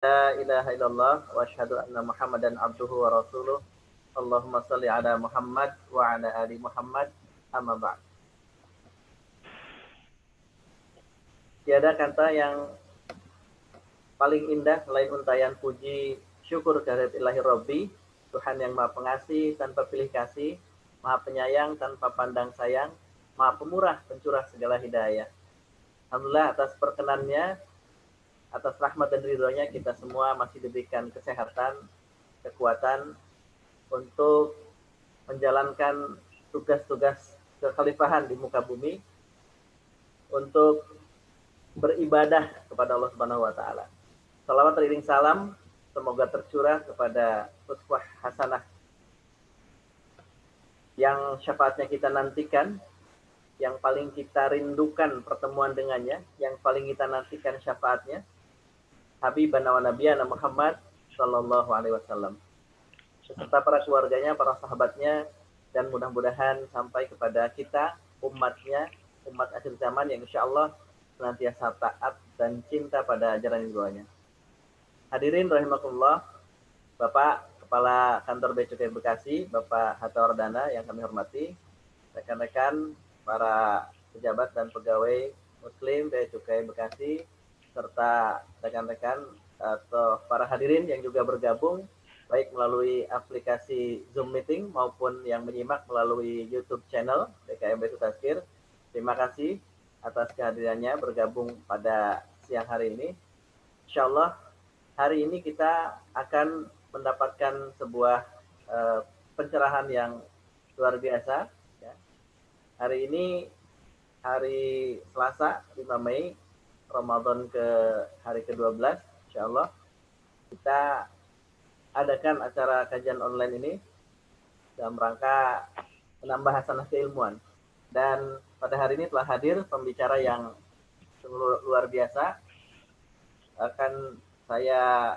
La ilaha illallah wa asyhadu anna Muhammadan abduhu wa rasuluh. Allahumma salli ala Muhammad wa ala ali Muhammad. Amma ba'd. Tiada kata yang paling indah selain untayan puji syukur kehadirat ilahi Rabbi, Tuhan yang Maha Pengasih tanpa pilih kasih, Maha Penyayang tanpa pandang sayang, Maha Pemurah pencurah segala hidayah. Alhamdulillah atas perkenannya, atas rahmat dan ridhonya kita semua masih diberikan kesehatan, kekuatan untuk menjalankan tugas-tugas kekhalifahan di muka bumi, untuk beribadah kepada Allah Subhanahu wa taala. Salawat teriring salam semoga tercurah kepada uswah hasanah yang syafaatnya kita nantikan, yang paling kita rindukan pertemuan dengannya, yang paling kita nantikan syafaatnya, Habibana wa Nabiyana Muhammad sallallahu alaihi wasallam, beserta para keluarganya, para sahabatnya, dan mudah-mudahan sampai kepada kita, umatnya, umat akhir zaman yang insya Allah senantiasa taat dan cinta pada ajaran doanya. Hadirin rahimakumullah, Bapak Kepala Kantor Bea Cukai Bekasi, Bapak Hatta Wardana yang kami hormati, rekan-rekan, para pejabat dan pegawai Muslim Bea Cukai Bekasi, serta rekan-rekan atau para hadirin yang juga bergabung baik melalui aplikasi Zoom Meeting maupun yang menyimak melalui YouTube channel BKM Baitul Tazkir. Terima kasih atas kehadirannya bergabung pada siang hari ini. Insya Allah hari ini kita akan mendapatkan sebuah pencerahan yang luar biasa. Ya. Hari ini hari Selasa 5 Mei Ramadan ke hari ke-12, insya Allah kita adakan acara kajian online ini dalam rangka menambah hasanah keilmuan. Dan pada hari ini telah hadir pembicara yang luar biasa. Akan saya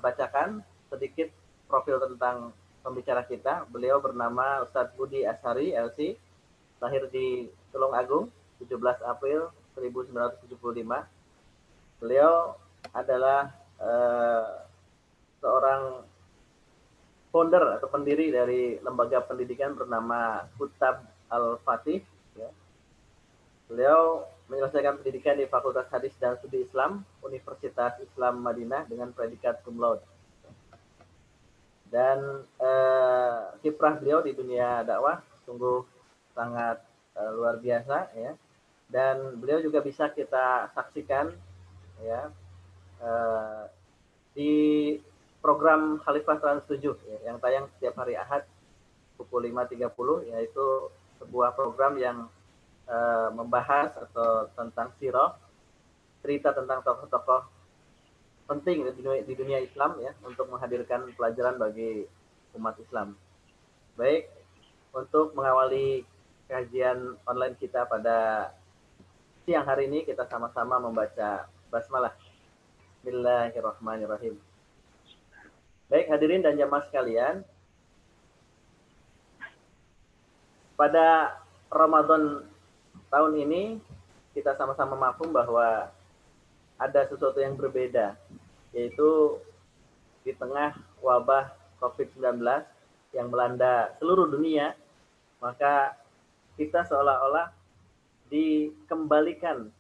bacakan sedikit profil tentang pembicara kita. Beliau bernama Ustadz Budi Ashari, LC, lahir di Tulung Agung, 17 April 1975. Beliau adalah seorang founder atau pendiri dari lembaga pendidikan bernama Kutab Al-Fatih. Ya. Beliau menyelesaikan pendidikan di Fakultas Hadis dan Studi Islam Universitas Islam Madinah dengan predikat cum laude. Dan kiprah beliau di dunia dakwah sungguh sangat luar biasa, ya. Dan beliau juga bisa kita saksikan, ya, di program Khalifah Trans 7 ya, yang tayang setiap hari Ahad pukul 5.30, yaitu sebuah program yang membahas atau tentang sirah, cerita tentang tokoh-tokoh penting di dunia Islam, ya, untuk menghadirkan pelajaran bagi umat Islam. Baik, untuk mengawali kajian online kita pada siang hari ini, kita sama-sama membaca basmalah. Bismillahirrahmanirrahim. Baik, hadirin dan jamaah sekalian, pada Ramadan tahun ini kita sama-sama mafhum bahwa ada sesuatu yang berbeda, yaitu di tengah wabah COVID-19 yang melanda seluruh dunia, maka kita seolah-olah dikembalikan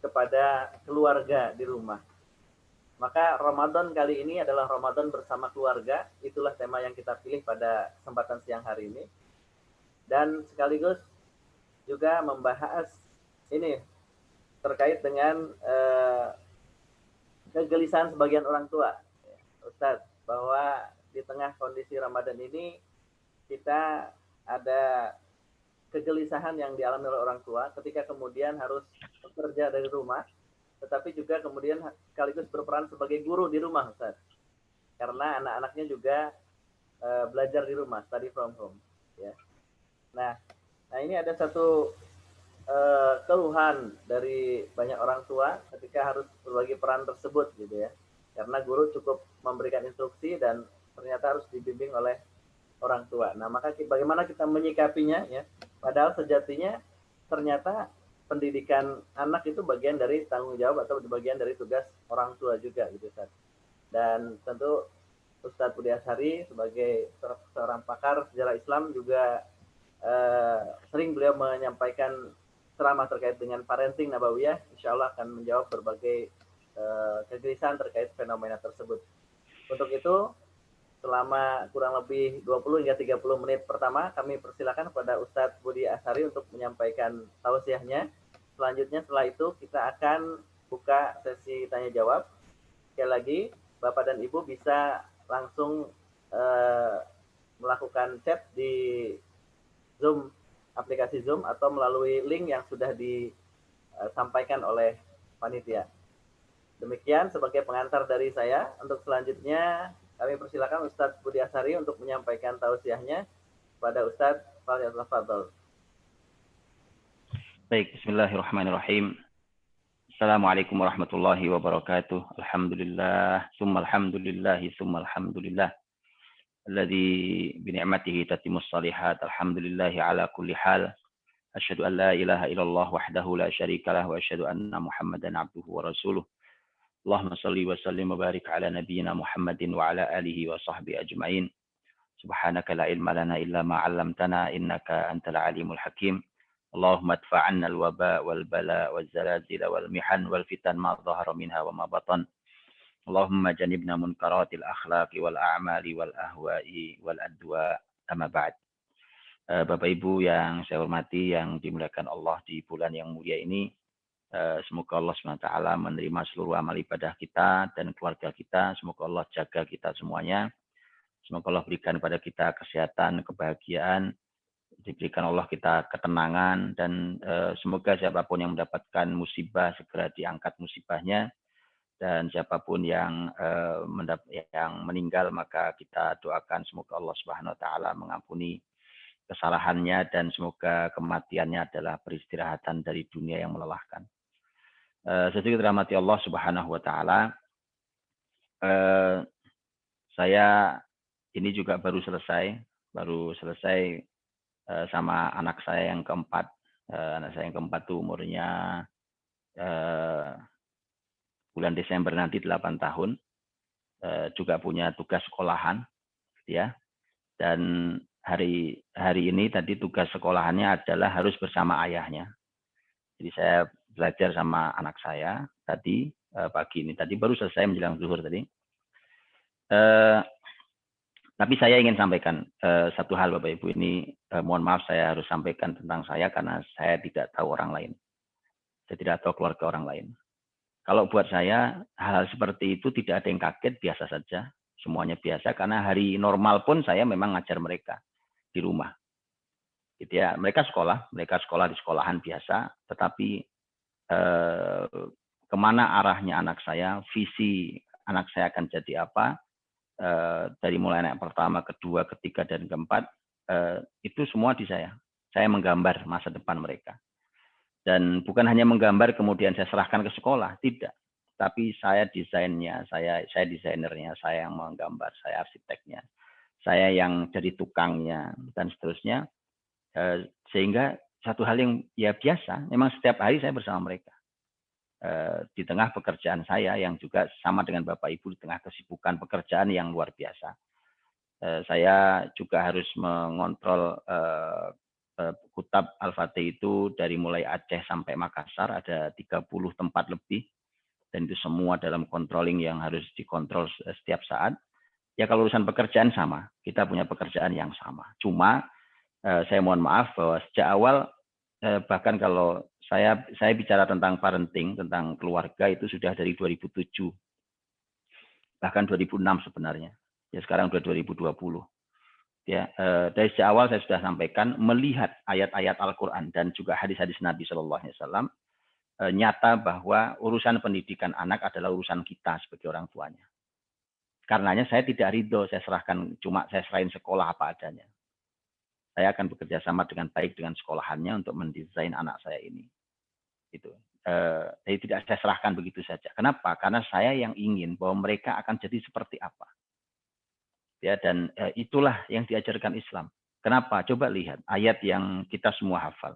kepada keluarga di rumah. Maka Ramadan kali ini adalah Ramadan bersama keluarga. Itulah tema yang kita pilih pada kesempatan siang hari ini. Dan sekaligus juga membahas ini terkait dengan kegelisahan sebagian orang tua, Ustadz, bahwa di tengah kondisi Ramadan ini kita ada kegelisahan yang dialami oleh orang tua ketika kemudian harus bekerja dari rumah, tetapi juga kemudian sekaligus berperan sebagai guru di rumah, Ustaz. Karena anak-anaknya juga belajar di rumah, study from home. Ya. Nah ini ada satu keluhan dari banyak orang tua ketika harus berbagi peran tersebut, gitu ya. Karena guru cukup memberikan instruksi dan ternyata harus dibimbing oleh orang tua. Nah, maka bagaimana kita menyikapinya, ya? Padahal sejatinya ternyata pendidikan anak itu bagian dari tanggung jawab atau bagian dari tugas orang tua juga gitu Ustaz. Dan tentu Ustadz Budi Ashari sebagai seorang pakar sejarah Islam juga sering beliau menyampaikan ceramah terkait dengan parenting nabawiyah, insya Allah akan menjawab berbagai kegelisahan terkait fenomena tersebut. Untuk itu, selama kurang lebih 20 hingga 30 menit pertama, kami persilakan kepada Ustadz Budi Ashari untuk menyampaikan tausiahnya. Selanjutnya setelah itu kita akan buka sesi tanya jawab. Sekali lagi, Bapak dan Ibu bisa langsung melakukan chat di Zoom, aplikasi Zoom, atau melalui link yang sudah disampaikan oleh panitia. Demikian sebagai pengantar dari saya. Untuk selanjutnya kami persilakan Ustadz Budi Ashari untuk menyampaikan tausiahnya kepada Ustadz Fadl. Baik, bismillahirrahmanirrahim. Assalamualaikum warahmatullahi wabarakatuh. Alhamdulillah, summa alhamdulillahi, summa alhamdulillah. Alladzi bini'matihi tatimmus salihat. Alhamdulillahi ala kulli hal. Asyhadu an la ilaha illallah wahdahu la syarikalah wa asyhadu anna Muhammadan abduhu wa rasuluh. Allahumma salli wa sallim wa barik ala nabiyyina Muhammadin wa ala alihi wa sahbihi ajma'in. Subhanaka la ilma lana illa ma 'allamtana innaka antal alimul hakim. اللهم ادفع عنا الوباء والبلاء والزلازل والمحن والفتن ما ظهر منها وما بطن اللهم جنبنا منكرات الأخلاق والأعمال والأهواء والأدواء أما بعد. Bapak Ibu yang saya hormati, yang dimuliakan Allah di bulan yang mulia ini, semoga Allah SWT menerima seluruh amal ibadah kita dan keluarga kita. Semoga Allah jaga kita semuanya. Semoga Allah berikan kepada kita kesehatan, kebahagiaan, diberikan Allah kita ketenangan, dan semoga siapapun yang mendapatkan musibah segera diangkat musibahnya, dan siapapun yang meninggal maka kita doakan semoga Allah Subhanahu wa taala mengampuni kesalahannya dan semoga kematiannya adalah peristirahatan dari dunia yang melelahkan. Sedikit rahmati Allah Subhanahu wa taala. Saya ini juga baru selesai sama anak saya yang keempat. Anak saya yang keempat itu umurnya bulan Desember nanti 8 tahun. Juga punya tugas sekolahan, ya. Dan hari ini tadi tugas sekolahannya adalah harus bersama ayahnya. Jadi saya belajar sama anak saya tadi pagi ini. Tadi baru selesai menjelang zuhur tadi. Tapi saya ingin sampaikan satu hal, Bapak Ibu, ini mohon maaf saya harus sampaikan tentang saya karena saya tidak tahu orang lain. Saya tidak tahu keluarga orang lain. Kalau buat saya hal-hal seperti itu tidak ada yang kaget, biasa saja. Semuanya biasa karena hari normal pun saya memang ngajar mereka di rumah. Gitu ya. Mereka sekolah di sekolahan biasa, tetapi kemana arahnya anak saya, visi anak saya akan jadi apa, dari mulai anak pertama, kedua, ketiga, dan keempat, itu semua di saya. Saya menggambar masa depan mereka. Dan bukan hanya menggambar kemudian saya serahkan ke sekolah, tidak. Tapi saya desainnya, saya desainernya, saya yang menggambar, saya arsiteknya, saya yang jadi tukangnya, dan seterusnya. Sehingga satu hal yang ya biasa, memang setiap hari saya bersama mereka. Di tengah pekerjaan saya yang juga sama dengan Bapak Ibu, di tengah kesibukan pekerjaan yang luar biasa. Saya juga harus mengontrol Kutab Al-Fatih itu dari mulai Aceh sampai Makassar, ada 30 tempat lebih, dan itu semua dalam controlling yang harus dikontrol setiap saat. Ya kalau urusan pekerjaan sama, kita punya pekerjaan yang sama. Cuma saya mohon maaf bahwa sejak awal, bahkan kalau saya bicara tentang parenting, tentang keluarga itu sudah dari 2007, bahkan 2006 sebenarnya. Ya sekarang sudah 2020. Ya, dari sejak awal saya sudah sampaikan, melihat ayat-ayat Al-Quran dan juga hadis-hadis Nabi Shallallahu Alaihi Wasallam, nyata bahwa urusan pendidikan anak adalah urusan kita sebagai orang tuanya. Karenanya saya tidak ridho, saya serahin sekolah apa adanya. Saya akan bekerja sama dengan baik dengan sekolahannya untuk mendesain anak saya ini. Itu. Jadi tidak saya serahkan begitu saja. Kenapa? Karena saya yang ingin bahwa mereka akan jadi seperti apa. Ya, dan itulah yang diajarkan Islam. Kenapa? Coba lihat ayat yang kita semua hafal.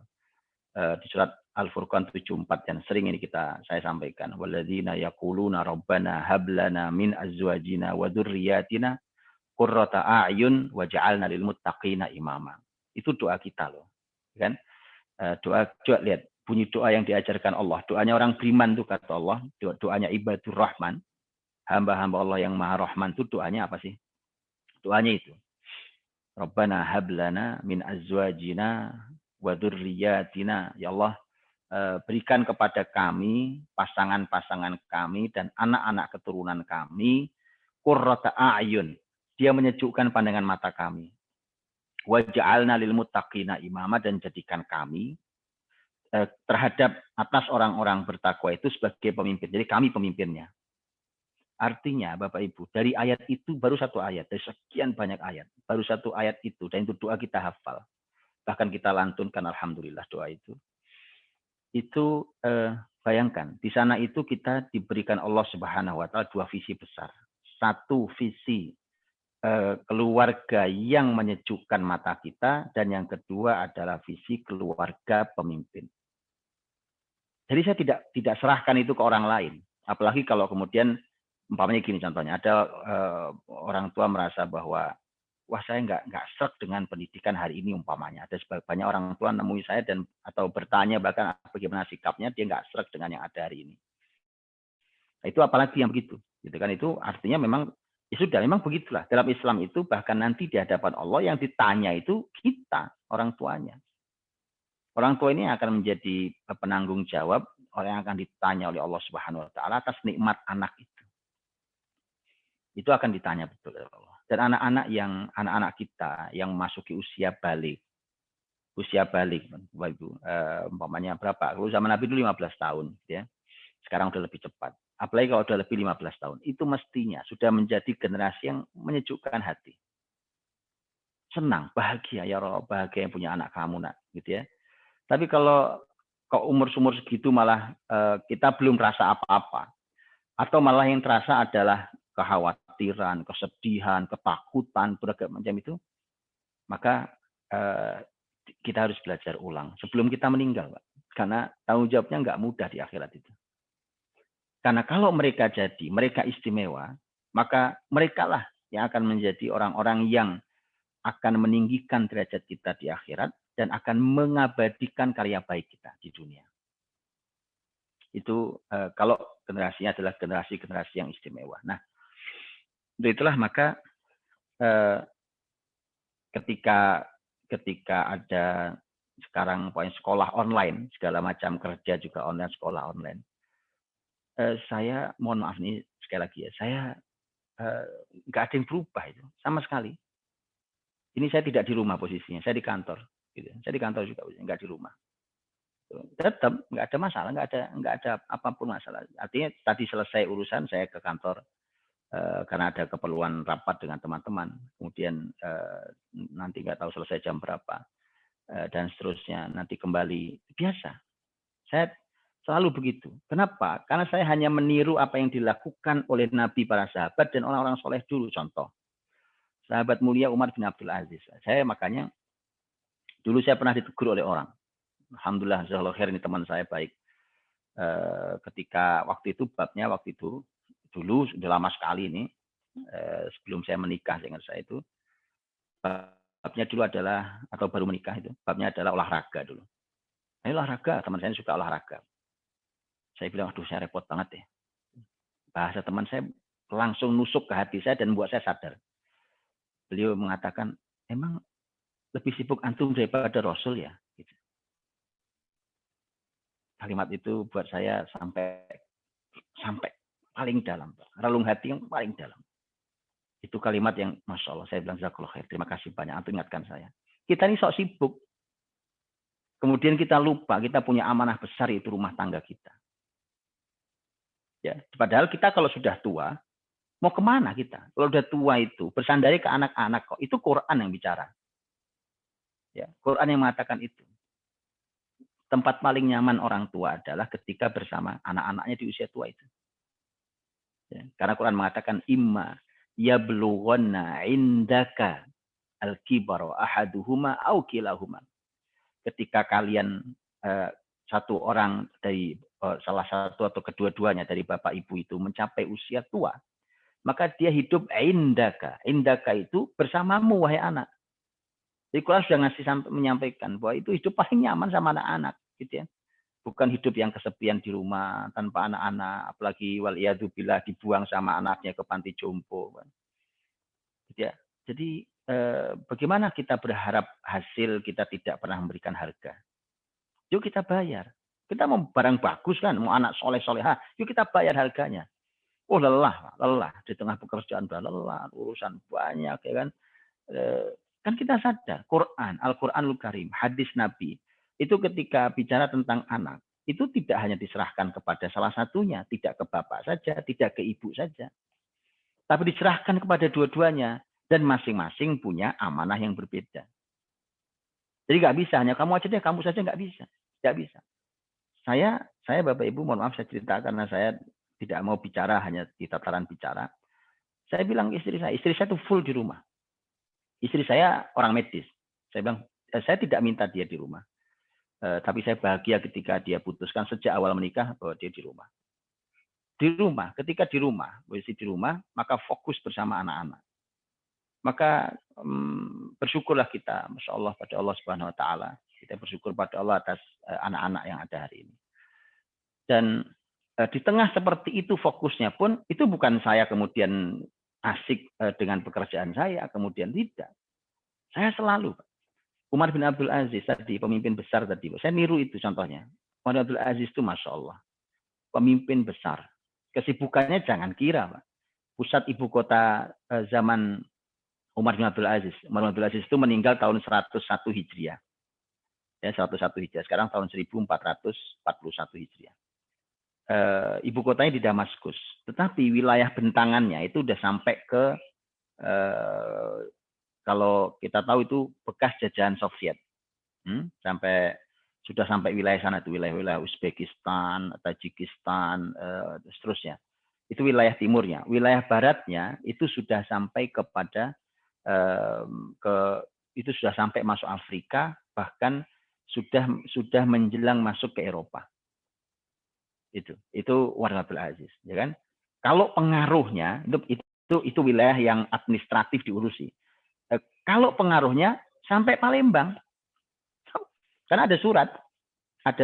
Di surat Al-Furqan 74 yang sering ini saya sampaikan. Walladzina yaquluna rabbana hab lana min azwajina wa dzurriyyatina qurrata a'yun waj'alna lil muttaqina imama. Itu doa kita loh. Kan? Doa lihat bunyi doa yang diajarkan Allah. Doanya orang beriman tuh kata Allah, doanya ibadur rahman. Hamba-hamba Allah yang Maha Rahman itu doanya apa sih? Doanya itu. Rabbana hab lana min azwajina wa dzurriyyatina. Ya Allah, berikan kepada kami, pasangan-pasangan kami, dan anak-anak keturunan kami, qurrata a'yun. Dia menyejukkan pandangan mata kami. Waj'alna lil muttaqina imama, dan jadikan kami terhadap atas orang-orang bertakwa itu sebagai pemimpin. Jadi kami pemimpinnya. Artinya, Bapak Ibu, dari ayat itu baru satu ayat, dari sekian banyak ayat, baru satu ayat itu, dan itu doa kita hafal. Bahkan kita lantunkan, alhamdulillah doa itu. Itu bayangkan di sana itu kita diberikan Allah Subhanahu wa taala dua visi besar. Satu visi keluarga yang menyejukkan mata kita, dan yang kedua adalah visi keluarga pemimpin. Jadi saya tidak serahkan itu ke orang lain. Apalagi kalau kemudian umpamanya gini contohnya, ada orang tua merasa bahwa wah saya nggak sreg dengan pendidikan hari ini umpamanya. Ada banyak orang tua nemui saya atau bertanya bahkan bagaimana sikapnya, dia nggak sreg dengan yang ada hari ini. Nah, itu apalagi yang begitu, gitu kan? Itu artinya memang ya sudah, memang begitulah dalam Islam itu. Bahkan nanti di hadapan Allah yang ditanya itu kita, orang tuanya. Orang tua ini akan menjadi penanggung jawab, orang yang akan ditanya oleh Allah Subhanahu wa taala atas nikmat anak itu. Itu akan ditanya betul oleh Allah. Dan anak-anak kita yang memasuki usia balik, Bapak Ibu, umpamanya berapa? Kalau zaman Nabi dulu 15 tahun, ya. Sekarang udah lebih cepat. Apalagi kalau udah lebih 15 tahun, itu mestinya sudah menjadi generasi yang menyejukkan hati. Senang, bahagia, ya Allah, bahagia yang punya anak kamu, nak, gitu ya. Tapi kalau umur segitu malah kita belum terasa apa-apa, atau malah yang terasa adalah kekhawatiran, kesedihan, ketakutan, berbagai macam itu, maka kita harus belajar ulang sebelum kita meninggal, Pak. Karena tanggung jawabnya nggak mudah di akhirat itu. Karena kalau mereka istimewa, maka merekalah yang akan menjadi orang-orang yang akan meninggikan derajat kita di akhirat dan akan mengabadikan karya baik kita di dunia. Itu kalau generasinya adalah generasi yang istimewa. Nah, untuk itulah maka ketika ada sekarang sekolah online, segala macam kerja juga online, sekolah online. Saya mohon maaf nih sekali lagi ya, saya nggak ada yang berubah itu sama sekali. Ini saya tidak di rumah posisinya, saya di kantor. Gitu. Saya di kantor juga, nggak di rumah. Tetap nggak ada masalah, nggak ada apapun masalah. Artinya tadi selesai urusan saya ke kantor karena ada keperluan rapat dengan teman-teman. Kemudian nanti nggak tahu selesai jam berapa dan seterusnya. Nanti kembali biasa. Saya selalu begitu. Kenapa? Karena saya hanya meniru apa yang dilakukan oleh Nabi, para sahabat, dan orang-orang soleh dulu. Contoh, sahabat mulia Umar bin Abdul Aziz. Saya makanya, dulu saya pernah ditegur oleh orang. Alhamdulillah, jazakallahu khair, ini teman saya baik. Ketika waktu itu, dulu, sudah lama sekali ini, sebelum saya menikah, dengan saya itu, babnya dulu adalah, atau baru menikah itu, babnya adalah olahraga dulu. Ini olahraga, teman saya suka olahraga. Saya bilang, aduh saya repot banget ya. Bahasa teman saya langsung nusuk ke hati saya dan membuat saya sadar. Beliau mengatakan, emang lebih sibuk antum daripada Rasul ya? Gitu. Kalimat itu buat saya sampai paling dalam. Relung hati yang paling dalam. Itu kalimat yang Masya Allah. Saya bilang, jazakallahu khair. Terima kasih banyak. Antum ingatkan saya. Kita ini sok sibuk. Kemudian kita lupa, kita punya amanah besar, itu rumah tangga kita. Ya, padahal kita kalau sudah tua, mau kemana kita? Kalau sudah tua itu, bersandari ke anak-anak kok. Itu Quran yang bicara. Ya, Quran yang mengatakan itu. Tempat paling nyaman orang tua adalah ketika bersama anak-anaknya di usia tua itu. Ya, karena Quran mengatakan, imma yablughanna indaka al-kibar ahaduhuma au kilahuma. Ketika kalian satu orang dari salah satu atau kedua-duanya dari bapak ibu itu mencapai usia tua, maka dia hidup indaka. Indaka itu bersamamu, wahai anak. Jadi Quran sudah menyampaikan bahwa itu hidup paling nyaman sama anak-anak, gitu ya. Bukan hidup yang kesepian di rumah tanpa anak-anak, apalagi waliyadzubillah dibuang sama anaknya ke panti jompo, gitu ya. Jadi bagaimana kita berharap hasil kita tidak pernah memberikan harga? Yuk kita bayar. Kita mau barang bagus kan, mau anak soleh-solehah, yuk kita bayar harganya. Oh lelah di tengah pekerjaan lelah, urusan banyak ya kan. Kan kita sadar Quran, Al-Quranul Karim, hadis Nabi itu ketika bicara tentang anak itu tidak hanya diserahkan kepada salah satunya, tidak ke bapak saja, tidak ke ibu saja, tapi diserahkan kepada dua-duanya dan masing-masing punya amanah yang berbeda. Jadi nggak bisa hanya kamu aja deh, kamu saja nggak bisa. Saya Bapak Ibu mohon maaf saya cerita karena saya tidak mau bicara hanya di tataran bicara. Saya bilang istri saya itu full di rumah. Istri saya orang medis. Saya bilang, saya tidak minta dia di rumah. Tapi saya bahagia ketika dia putuskan sejak awal menikah bahwa dia di rumah. Di rumah, ketika di rumah, maka fokus bersama anak-anak. Maka bersyukurlah kita, Masya Allah, pada Allah Subhanahu Wa Taala. Kita bersyukur pada Allah atas anak-anak yang ada hari ini. Dan di tengah seperti itu fokusnya pun, itu bukan saya kemudian asik dengan pekerjaan saya, kemudian tidak. Saya selalu, Umar bin Abdul Aziz tadi, pemimpin besar tadi, saya niru itu contohnya. Umar bin Abdul Aziz itu Masya Allah, pemimpin besar. Kesibukannya jangan kira, Pak. Pusat ibu kota zaman Umar bin Abdul Aziz. Umar bin Abdul Aziz itu meninggal tahun 101 Hijriah. Ya, 101 Hijriah. Sekarang tahun 1441 Hijriah. Ibu kotanya di Damaskus, tetapi wilayah bentangannya itu udah sampai ke kalau kita tahu itu bekas jajahan Soviet, sudah sampai wilayah sana itu wilayah Uzbekistan, Tajikistan, seterusnya. Itu wilayah timurnya. Wilayah baratnya itu sudah sampai kepada itu sudah sampai masuk Afrika, bahkan sudah menjelang masuk ke Eropa. Itu Umar bin Abdul Aziz, ya kan? Kalau pengaruhnya itu wilayah yang administratif diurusi. Kalau pengaruhnya sampai Palembang, karena ada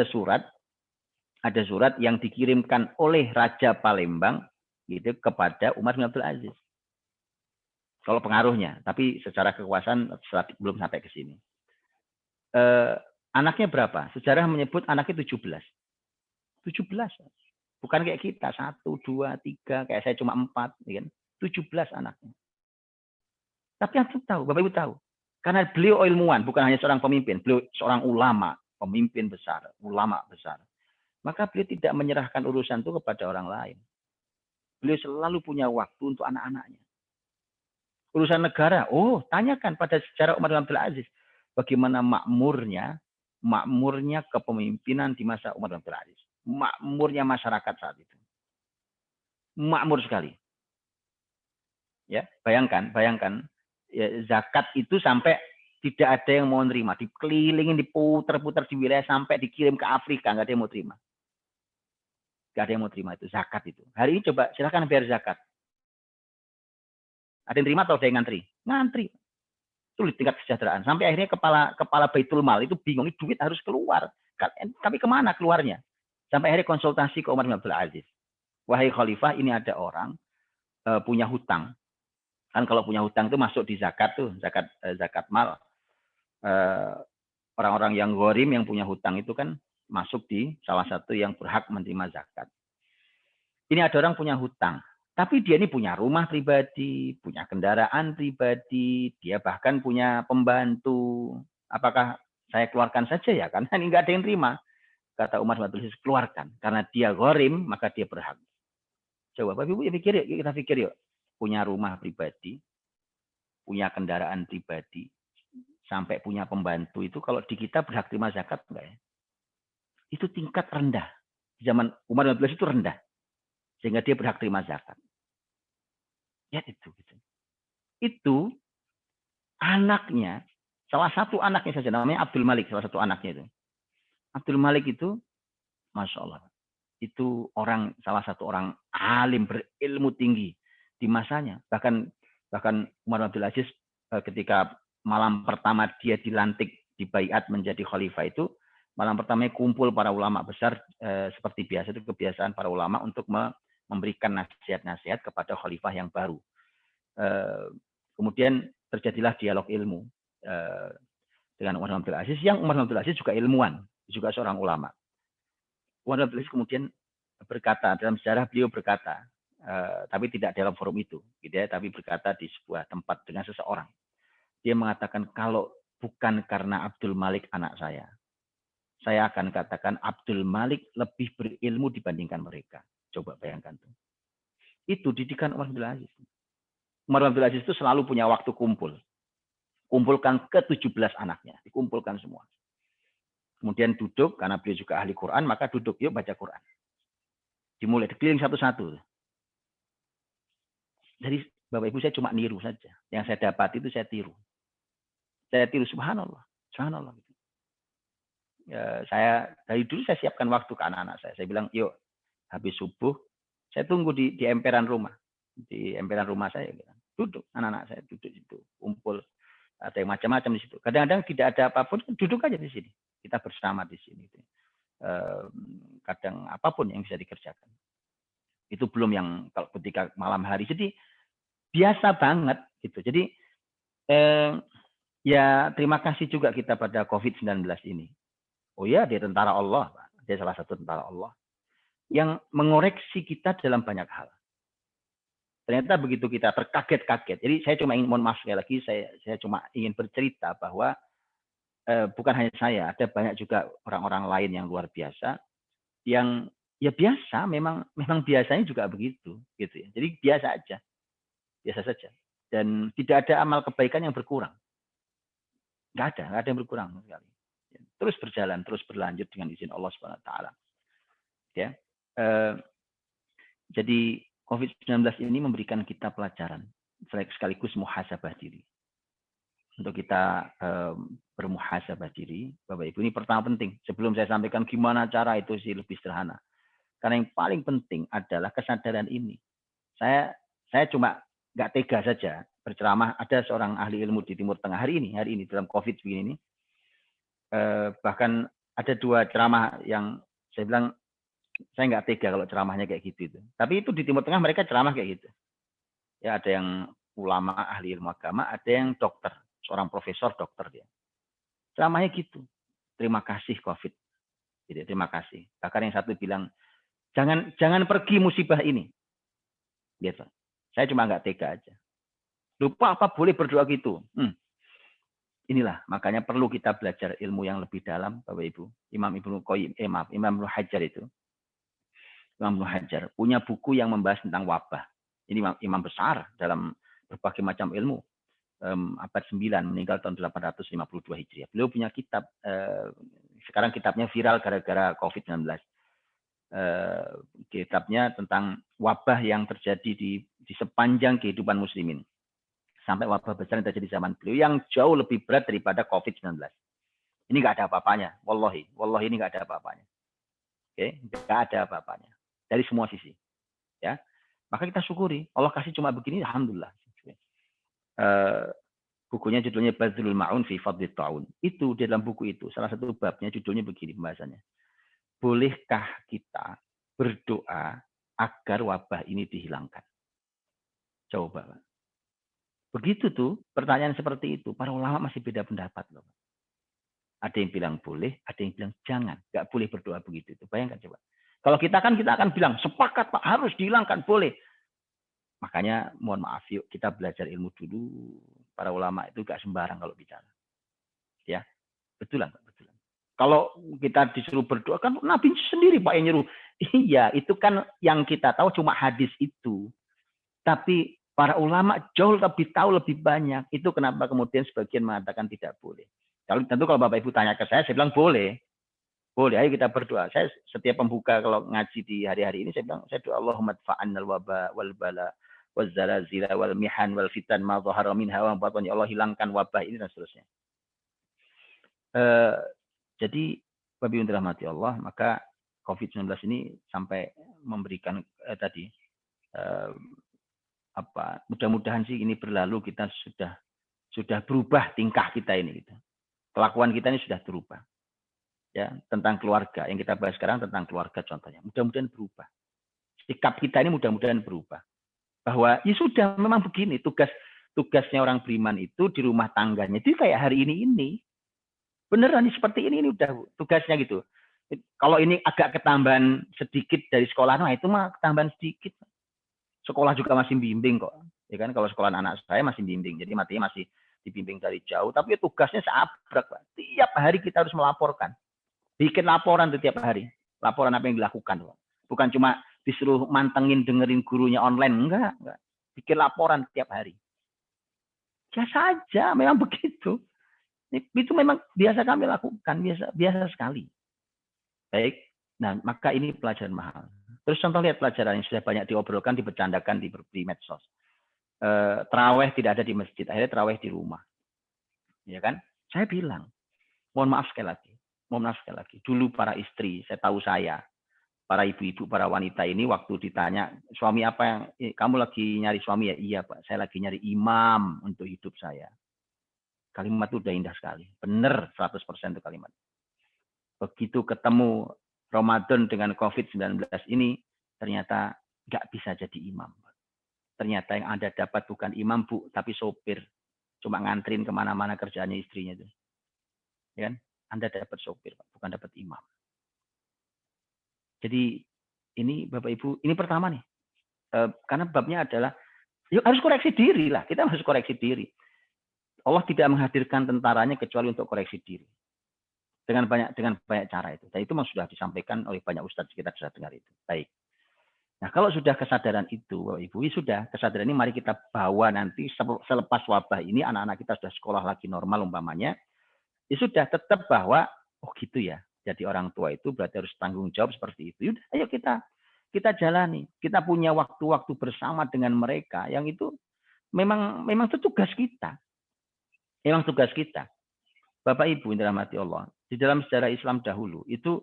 surat yang dikirimkan oleh Raja Palembang gitu kepada Umar bin Abdul Aziz. Kalau pengaruhnya, tapi secara kekuasaan belum sampai ke sini. Anaknya berapa? Sejarah menyebut anaknya 17. 17. Bukan kayak kita, 1, 2, 3, kayak saya cuma 4. Kan? 17 anaknya. Tapi aku tahu, Bapak Ibu tahu. Karena beliau ilmuwan, bukan hanya seorang pemimpin. Beliau seorang ulama, pemimpin besar, ulama besar. Maka beliau tidak menyerahkan urusan itu kepada orang lain. Beliau selalu punya waktu untuk anak-anaknya. Urusan negara, tanyakan pada sejarah Umar bin Abdul Aziz. Bagaimana makmurnya kepemimpinan di masa Umar bin Abdul Aziz. Makmurnya masyarakat saat itu. Makmur sekali. Ya, bayangkan ya, zakat itu sampai tidak ada yang mau nerima, dikelilingin, diputar-putar di wilayah sampai dikirim ke Afrika, nggak ada yang mau terima. Nggak ada yang mau terima itu zakat itu. Hari ini coba silakan bayar zakat. Ada yang terima atau ada yang ngantri? Ngantri. Sulit tingkat kesejahteraan. Sampai akhirnya kepala Baitul Mal itu bingung, ini duit harus keluar. Tapi kemana keluarnya? Sampai akhirnya konsultasi ke Umar bin Abdul Aziz. Wahai Khalifah, ini ada orang punya hutang. Kan kalau punya hutang itu masuk di zakat tuh, zakat mal. Orang-orang yang gharim yang punya hutang itu kan masuk di salah satu yang berhak menerima zakat. Ini ada orang punya hutang, tapi dia ini punya rumah pribadi, punya kendaraan pribadi, dia bahkan punya pembantu. Apakah saya keluarkan saja ya? Karena ini nggak ada yang terima. Kata Umar bin Abdul Aziz, keluarkan. Karena dia gharim, maka dia berhak. Coba Bapak Ibu kita pikir yuk. Punya rumah pribadi, punya kendaraan pribadi, sampai punya pembantu itu kalau di kita berhak terima zakat enggak ya? Itu tingkat rendah. Zaman Umar bin Abdul Aziz itu rendah. Sehingga dia berhak terima zakat. Ya itu. Itu anaknya, salah satu anaknya saja, namanya Abdul Malik, salah satu anaknya itu. Abdul Malik itu Masya Allah. Itu salah satu orang alim berilmu tinggi di masanya. Bahkan Umar bin Abdul Aziz ketika malam pertama dia dilantik di baiat menjadi khalifah itu, malam pertamanya kumpul para ulama besar seperti biasa, itu kebiasaan para ulama untuk memberikan nasihat-nasihat kepada khalifah yang baru. Kemudian terjadilah dialog ilmu dengan Umar bin Abdul Aziz, yang Umar bin Abdul Aziz juga ilmuwan, juga seorang ulama. Umar bin Abdul Aziz kemudian berkata, dalam sejarah beliau berkata, tapi tidak dalam forum itu, gitu ya, tapi berkata di sebuah tempat dengan seseorang. Dia mengatakan, kalau bukan karena Abdul Malik anak saya akan katakan Abdul Malik lebih berilmu dibandingkan mereka. Coba bayangkan tuh. Itu didikan Umar bin Abdul Aziz. Umar bin Abdul Aziz itu selalu punya waktu kumpulkan ke-17 anaknya, dikumpulkan semua. Kemudian duduk, karena beliau juga ahli Quran, maka duduk, yuk baca Quran. Dimulai, dikeliling satu-satu. Jadi Bapak Ibu, saya cuma niru saja. Yang saya dapat itu saya tiru. Subhanallah. Ya, dari dulu saya siapkan waktu ke anak-anak saya. Saya bilang, yuk habis subuh, saya tunggu di emperan rumah. Di emperan rumah saya. Duduk, anak-anak saya duduk di situ. Kumpul, ada yang macam-macam di situ. Kadang-kadang tidak ada apapun, duduk aja di sini. Kita bersama di sini. Kadang apapun yang bisa dikerjakan. Itu belum yang kalau ketika malam hari. Jadi biasa banget gitu. Jadi ya terima kasih juga kita pada COVID-19 ini. Oh ya, dia tentara Allah, Pak. Dia salah satu tentara Allah yang mengoreksi kita dalam banyak hal. Ternyata begitu kita terkaget-kaget. Jadi saya cuma ingin, mohon maaf sekali lagi, saya cuma ingin bercerita bahwa bukan hanya saya, ada banyak juga orang-orang lain yang luar biasa yang ya biasa, memang biasanya juga begitu, gitu ya. Jadi biasa saja, dan tidak ada amal kebaikan yang berkurang, nggak ada yang berkurang sekali. Terus berjalan, terus berlanjut dengan izin Allah Subhanahu Wa Taala. Ya, jadi COVID-19 ini memberikan kita pelajaran, sekaligus muhasabah diri. Untuk kita bermuhasabah diri, Bapak Ibu, ini pertama penting. Sebelum saya sampaikan gimana cara itu sih lebih sederhana. Karena yang paling penting adalah kesadaran ini. Saya cuma nggak tega saja berceramah. Ada seorang ahli ilmu di Timur Tengah hari ini dalam COVID begini ini. Bahkan ada 2 ceramah yang saya bilang saya nggak tega kalau ceramahnya kayak gitu. Tapi itu di Timur Tengah mereka ceramah kayak gitu. Ya, ada yang ulama ahli ilmu agama, ada yang dokter, seorang profesor dokter dia. Ceramahnya gitu. Terima kasih COVID. Jadi, terima kasih. Bahkan yang satu bilang, jangan pergi musibah ini. Gitu. Saya cuma nggak tega aja. Lupa apa boleh berdoa gitu. Inilah makanya perlu kita belajar ilmu yang lebih dalam, Bapak Ibu. Imam Ibnu Hajar itu. Imam Ibnu Hajar punya buku yang membahas tentang wabah. Ini imam besar dalam berbagai macam ilmu. Abad 9, meninggal tahun 852 Hijriah. Beliau punya kitab, sekarang kitabnya viral gara-gara COVID-19. Kitabnya tentang wabah yang terjadi di sepanjang kehidupan muslimin. Sampai wabah besar yang terjadi zaman beliau yang jauh lebih berat daripada COVID-19. Ini nggak ada apa-apanya. Wallahi ini nggak ada apa-apanya. Oke, nggak ada apa-apanya. Dari semua sisi. Ya. Maka kita syukuri. Allah kasih cuma begini, alhamdulillah. Bukunya judulnya Badrul Ma'un fi Fadlit Ta'un. Itu di dalam buku itu, salah satu babnya judulnya begini pembahasannya. Bolehkah kita berdoa agar wabah ini dihilangkan? Coba, Pak. Begitu tuh, pertanyaan seperti itu. Para ulama masih beda pendapat loh. Ada yang bilang boleh, ada yang bilang jangan. Nggak boleh berdoa begitu. Bayangkan coba. Kalau kita akan bilang, sepakat Pak, harus dihilangkan, boleh. Makanya mohon maaf, yuk kita belajar ilmu dulu. Para ulama itu nggak sembarang kalau bicara. Ya, betulan. Kalau kita disuruh berdoa, kan Nabi sendiri Pak yang nyuruh. Iya, itu kan yang kita tahu cuma hadis itu. Tapi para ulama jauh lebih tahu lebih banyak. Itu kenapa kemudian sebagian mengatakan tidak boleh. Tentu kalau Bapak Ibu tanya ke saya bilang boleh. Boleh, ayo kita berdoa. Saya setiap pembuka kalau ngaji di hari-hari ini, saya bilang, saya doa Allahumma dfa'annal waba wal bala wal zalazila wal mihan wal fitan ma dhahara minha wa bathan. Ya Allah, hilangkan wabah ini dan seterusnya. Jadi, Bapak Ibu dirahmati Allah, maka COVID-19 ini sampai memberikan tadi mudah-mudahan sih ini berlalu, kita sudah berubah tingkah kita ini gitu. Kelakuan kita ini sudah berubah. Ya, tentang keluarga yang kita bahas sekarang tentang keluarga contohnya. Mudah-mudahan berubah. Sikap kita ini mudah-mudahan berubah. Bahwa ya sudah memang begini tugasnya orang beriman itu di rumah tangganya. Itu kayak hari ini. Beneran seperti ini udah tugasnya gitu. Kalau ini agak ketambahan sedikit dari sekolah, nah itu mah ketambahan sedikit. Sekolah juga masih bimbing kok. Ya kan, kalau sekolah anak saya masih bimbing. Jadi matinya masih dibimbing dari jauh, tapi tugasnya seabrek, Pak. Tiap hari kita harus melaporkan. Bikin laporan tiap hari. Laporan apa yang dilakukan, Pak. Bukan cuma disuruh mantengin dengerin gurunya online, enggak. Bikin laporan tiap hari. Biasa aja, memang begitu. Itu memang biasa kami lakukan, biasa sekali. Baik, nah maka ini pelajaran mahal. Terus contoh lihat pelajaran yang sudah banyak diobrolkan, dibercandakan di medsos. Terawih tidak ada di masjid, akhirnya terawih di rumah. Ya kan? Saya bilang, mohon maaf sekali lagi. Dulu para istri, para ibu-ibu, para wanita ini waktu ditanya, suami apa yang, kamu lagi nyari suami ya? Iya Pak, saya lagi nyari imam untuk hidup saya. Kalimat itu udah indah sekali. Benar 100% itu kalimat. Begitu ketemu Ramadan dengan COVID-19 ini, ternyata nggak bisa jadi imam. Ternyata yang Anda dapat bukan imam, Bu, tapi sopir. Cuma nganterin kemana-mana kerjaannya istrinya itu. Ya kan? Anda dapat sopir, bukan dapat imam. Jadi ini Bapak Ibu, ini pertama nih. Karena babnya adalah, yuk harus koreksi diri lah. Kita harus koreksi diri. Allah tidak menghadirkan tentaranya kecuali untuk koreksi diri. Dengan banyak cara itu. Dan itu memang sudah disampaikan oleh banyak ustadz, kita sudah dengar itu. Baik. Nah, kalau sudah kesadaran itu, Bapak Ibu, sudah kesadaran ini mari kita bawa nanti selepas wabah ini, anak-anak kita sudah sekolah lagi normal umpamanya, ya sudah tetap bahwa, oh gitu ya, jadi orang tua itu berarti harus tanggung jawab seperti itu. Yaudah, ayo kita jalani. Kita punya waktu-waktu bersama dengan mereka, yang itu memang itu tugas kita. Memang tugas kita. Bapak Ibu yang dirahmati Allah, di dalam sejarah Islam dahulu itu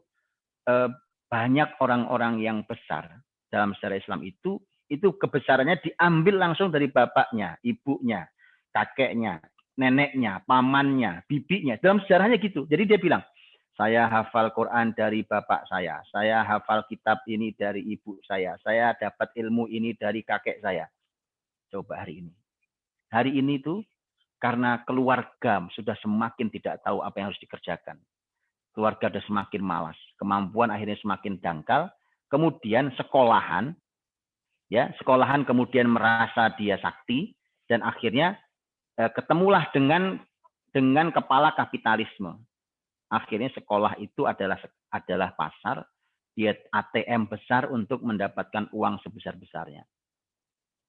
banyak orang-orang yang besar dalam sejarah Islam itu kebesarannya diambil langsung dari bapaknya, ibunya, kakeknya, neneknya, pamannya, bibinya. Dalam sejarahnya gitu. Jadi dia bilang, saya hafal Quran dari bapak saya hafal kitab ini dari ibu saya dapat ilmu ini dari kakek saya. Coba hari ini. Hari ini tuh karena keluarga sudah semakin tidak tahu apa yang harus dikerjakan. Keluarga sudah semakin malas. Kemampuan akhirnya semakin dangkal. Kemudian sekolahan kemudian merasa dia sakti. Dan akhirnya ketemulah dengan kepala kapitalisme. Akhirnya sekolah itu adalah pasar. Dia ATM besar untuk mendapatkan uang sebesar-besarnya.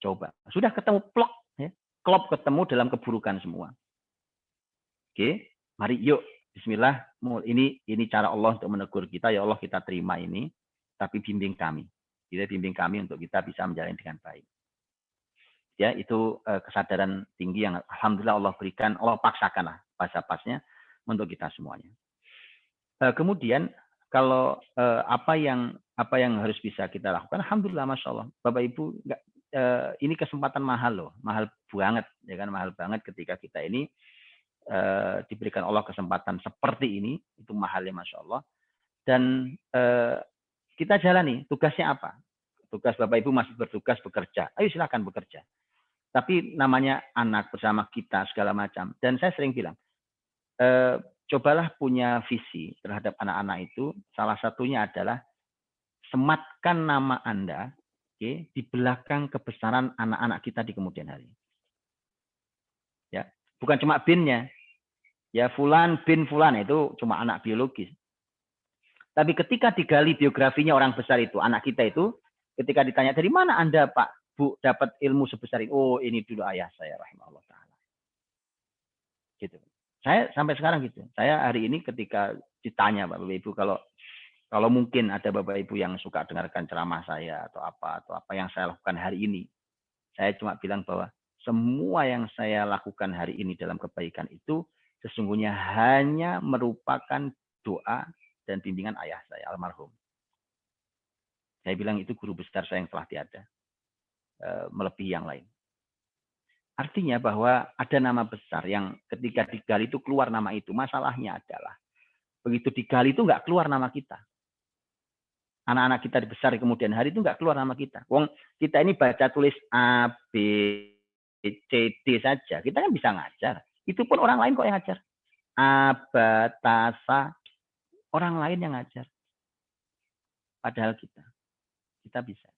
Coba. Sudah ketemu plok. Klop ketemu dalam keburukan semua. Oke, mari yuk bismillah. Ini cara Allah untuk menegur kita. Ya Allah, kita terima ini, tapi bimbing kami. Kita bimbing kami untuk kita bisa menjalani dengan baik. Ya, itu kesadaran tinggi yang alhamdulillah Allah berikan, Allah paksakanlah pas-pasnya untuk kita semuanya. Kemudian kalau apa yang harus bisa kita lakukan, alhamdulillah, masya Allah, Bapak Ibu, ini kesempatan mahal loh, mahal banget, ya kan, mahal banget ketika kita ini diberikan Allah kesempatan seperti ini, itu mahalnya masya Allah. Dan kita jalani. Tugasnya apa? Tugas Bapak Ibu masih bertugas bekerja. Ayo silakan bekerja. Tapi namanya anak bersama kita segala macam. Dan saya sering bilang, cobalah punya visi terhadap anak-anak itu. Salah satunya adalah sematkan nama Anda di belakang kebesaran anak-anak kita di kemudian hari. Ya, bukan cuma binnya. Ya, Fulan bin Fulan itu cuma anak biologis. Tapi ketika digali biografinya orang besar itu, anak kita itu, ketika ditanya dari mana Anda Pak, Bu, dapat ilmu sebesar ini? Oh, ini dulu ayah saya, rahimahullah ta'ala. Gitu. Saya sampai sekarang gitu. Saya hari ini ketika ditanya Bapak Ibu, kalau mungkin ada Bapak Ibu yang suka dengarkan ceramah saya atau apa yang saya lakukan hari ini, saya cuma bilang bahwa semua yang saya lakukan hari ini dalam kebaikan itu sesungguhnya hanya merupakan doa dan bimbingan ayah saya almarhum. Saya bilang itu guru besar saya yang telah tiada, melebihi yang lain. Artinya bahwa ada nama besar yang ketika digali itu keluar nama itu. Masalahnya adalah begitu digali itu nggak keluar nama kita. Anak-anak kita besar di kemudian hari itu nggak keluar nama kita. Wong kita ini baca tulis A, B, C, D saja. Kita kan bisa ngajar. Itu pun orang lain kok yang ngajar. Abatasa, orang lain yang ngajar. Padahal kita bisa.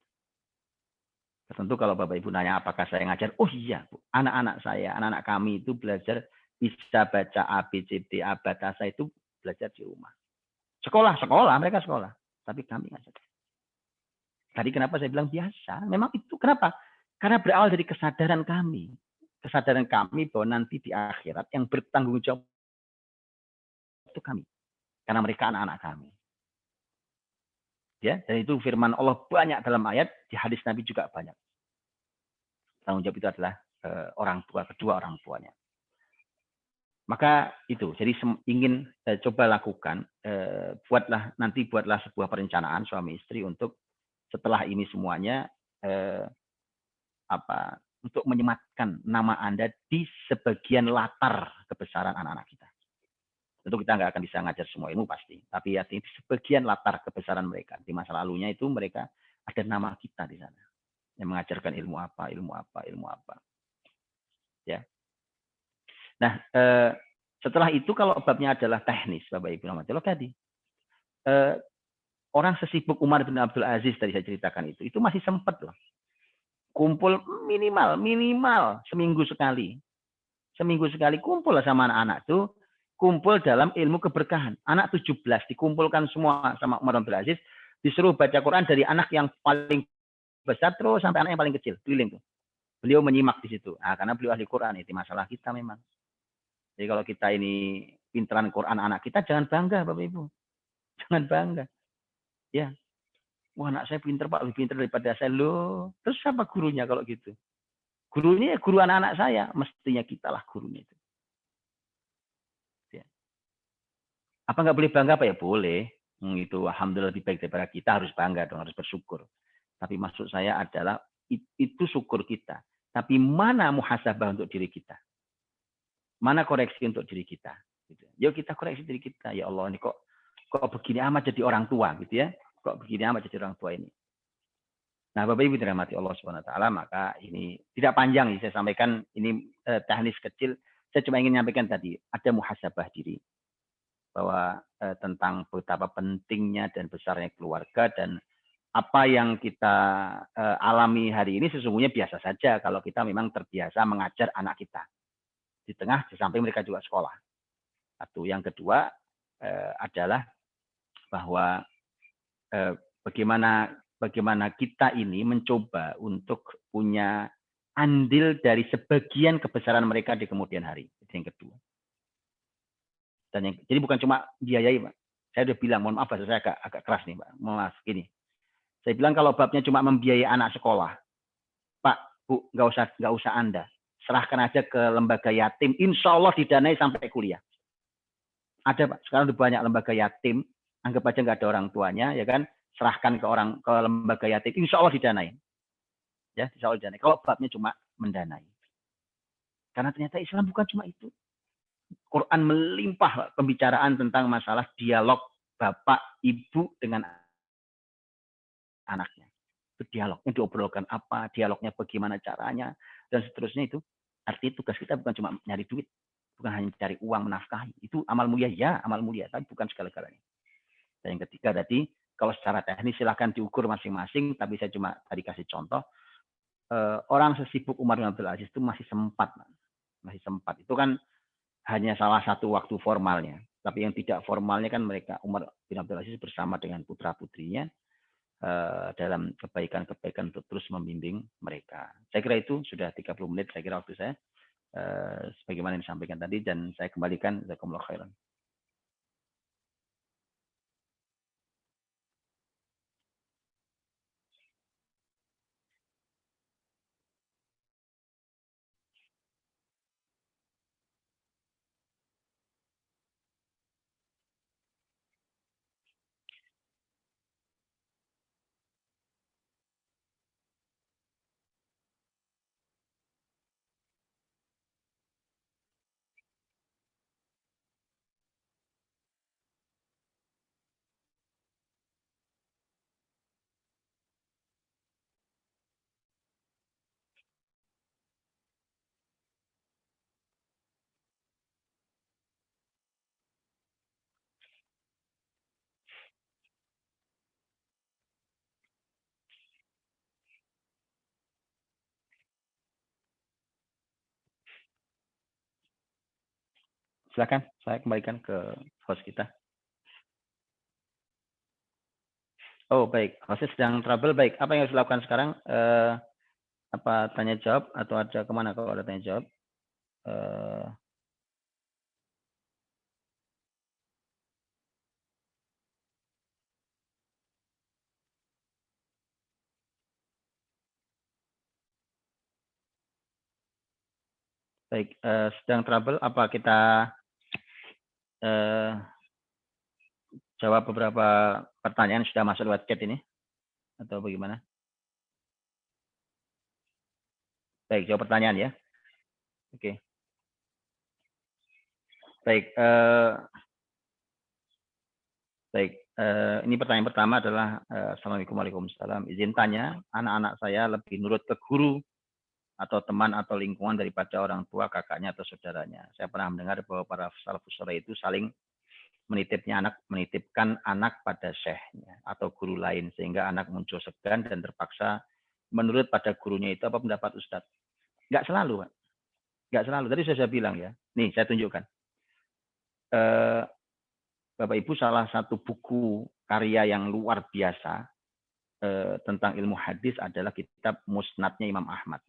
Tentu kalau Bapak Ibu nanya apakah saya ngajar, oh iya, Bu. Anak-anak saya, anak-anak kami itu belajar bisa baca A, B, C, D, abatasa itu belajar di rumah. Sekolah, mereka sekolah. Tapi kami ngajar. Tadi kenapa saya bilang biasa? Memang itu kenapa? Karena berawal dari kesadaran kami. Kesadaran kami bahwa nanti di akhirat yang bertanggung jawab itu kami. Karena mereka anak-anak kami. Ya, dan itu firman Allah banyak dalam ayat, di hadis Nabi juga banyak. Tanggung jawab itu adalah orang tua, kedua orang tuanya. Maka itu, jadi ingin coba lakukan, buatlah sebuah perencanaan suami istri untuk setelah ini semuanya untuk menyematkan nama Anda di sebagian latar kebesaran anak-anak kita. Tentu kita nggak akan bisa ngajar semua ilmu pasti, tapi ya di sebagian latar kebesaran mereka di masa lalunya itu mereka ada nama kita di sana yang mengajarkan ilmu apa, ya. Nah, setelah itu kalau babnya adalah teknis, Bapak Ibu rahmatullah tadi, orang sesibuk Umar bin Abdul Aziz tadi saya ceritakan itu masih sempat loh kumpul minimal seminggu sekali kumpul sama anak-anak tuh. Kumpul dalam ilmu keberkahan. Anak 17 dikumpulkan semua sama Umar bin Abdul Aziz, disuruh baca Quran dari anak yang paling besar terus sampai anak yang paling kecil, keliling tuh. Beliau menyimak di situ. Karena beliau ahli Quran, itu masalah kita memang. Jadi kalau kita ini pinteran Quran anak kita, jangan bangga Bapak Ibu. Jangan bangga. Ya. Wah, anak saya pinter Pak, lebih pinter daripada saya. Loh, terus siapa gurunya kalau gitu? Gurunya ya guru anak-anak saya. Mestinya kitalah gurunya itu. Apa nggak boleh bangga Pak? Ya boleh. Itu alhamdulillah lebih baik daripada kita, harus bangga dong, harus bersyukur. Tapi maksud saya adalah itu syukur kita. Tapi mana muhasabah untuk diri kita? Mana koreksi untuk diri kita? Gitu. Yuk kita koreksi diri kita. Ya Allah, ini kok begini amat jadi orang tua gitu ya? Kok begini amat jadi orang tua ini? Nah, Bapak Ibu dirahmati Allah Subhanahu wa taala, maka ini tidak panjang saya sampaikan, ini teknis kecil. Saya cuma ingin menyampaikan tadi, ada muhasabah diri. Bahwa tentang betapa pentingnya dan besarnya keluarga dan apa yang kita alami hari ini sesungguhnya biasa saja kalau kita memang terbiasa mengajar anak kita di tengah di samping mereka juga sekolah. Satu, yang kedua adalah bahwa bagaimana kita ini mencoba untuk punya andil dari sebagian kebesaran mereka di kemudian hari. Itu yang kedua. Jadi bukan cuma biayai, Pak. Saya udah bilang, mohon maaf bahasa saya agak keras nih, Pak. Maaf, gini. Saya bilang kalau babnya cuma membiayai anak sekolah, Pak, Bu, nggak usah Anda. Serahkan aja ke lembaga yatim, insya Allah didanai sampai kuliah. Ada, Pak. Sekarang udah banyak lembaga yatim, anggap aja nggak ada orang tuanya, ya kan? Serahkan ke lembaga yatim, insya Allah didanai. Ya, insya Allah didanai. Kalau babnya cuma mendanai. Karena ternyata Islam bukan cuma itu. Quran melimpah pembicaraan tentang masalah dialog bapak ibu dengan anaknya. Itu dialog yang diobrolkan apa, dialognya bagaimana caranya, dan seterusnya itu. Artinya tugas kita bukan cuma nyari duit, bukan hanya cari uang menafkahi. Itu amal mulia, ya amal mulia, tapi bukan segala-galanya. Dan yang ketiga tadi, kalau secara teknis silahkan diukur masing-masing, tapi saya cuma tadi kasih contoh, orang sesibuk Umar bin Abdul Aziz itu masih sempat. Itu kan hanya salah satu waktu formalnya. Tapi yang tidak formalnya kan mereka, Umar bin Abdul Aziz bersama dengan putra-putrinya dalam kebaikan-kebaikan untuk terus membimbing mereka. Saya kira itu sudah 30 menit, saya kira waktu saya. Sebagaimana yang disampaikan tadi, dan saya kembalikan. Jazakumullah khairan. Silakan, saya kembalikan ke host kita. Oh, baik. Hostnya sedang trouble. Baik, apa yang harus dilakukan sekarang? Apa tanya jawab atau ada kemana kalau ada tanya jawab? Baik, sedang trouble. Apa kita jawab beberapa pertanyaan yang sudah masuk lewat chat ini? Atau bagaimana? Baik, jawab pertanyaan ya. Oke. Baik, baik. Ini pertanyaan pertama adalah Assalamualaikum warahmatullahi wabarakatuh. Izin tanya, anak-anak saya lebih nurut ke guru atau teman atau lingkungan daripada orang tua, kakaknya atau saudaranya. Saya pernah mendengar bahwa para salafus saleh itu saling menitipkan anak pada syekhnya atau guru lain sehingga anak muncul segan dan terpaksa menurut pada gurunya. Itu apa pendapat Ustadz? Nggak selalu, Pak. Nggak selalu. Tadi saya bilang ya. Nih, saya tunjukkan. Bapak Ibu, salah satu buku karya yang luar biasa tentang ilmu hadis adalah kitab Musnadnya Imam Ahmad.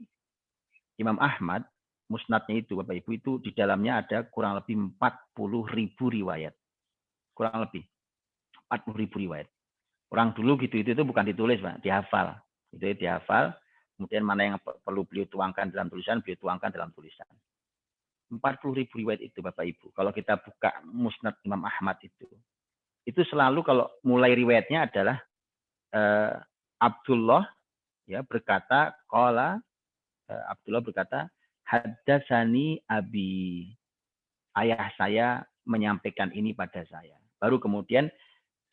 Imam Ahmad, musnadnya itu, Bapak Ibu, itu di dalamnya ada kurang lebih 40.000 riwayat. Kurang lebih 40.000 riwayat. Orang dulu gitu itu bukan ditulis, Pak, dihafal. Itu dihafal, kemudian mana yang perlu beliau tuangkan dalam tulisan, beliau tuangkan dalam tulisan. 40.000 riwayat itu, Bapak Ibu. Kalau kita buka musnad Imam Ahmad itu selalu kalau mulai riwayatnya adalah Abdullah ya berkata, Abdullah berkata, haddatsani abi, ayah saya menyampaikan ini pada saya. Baru kemudian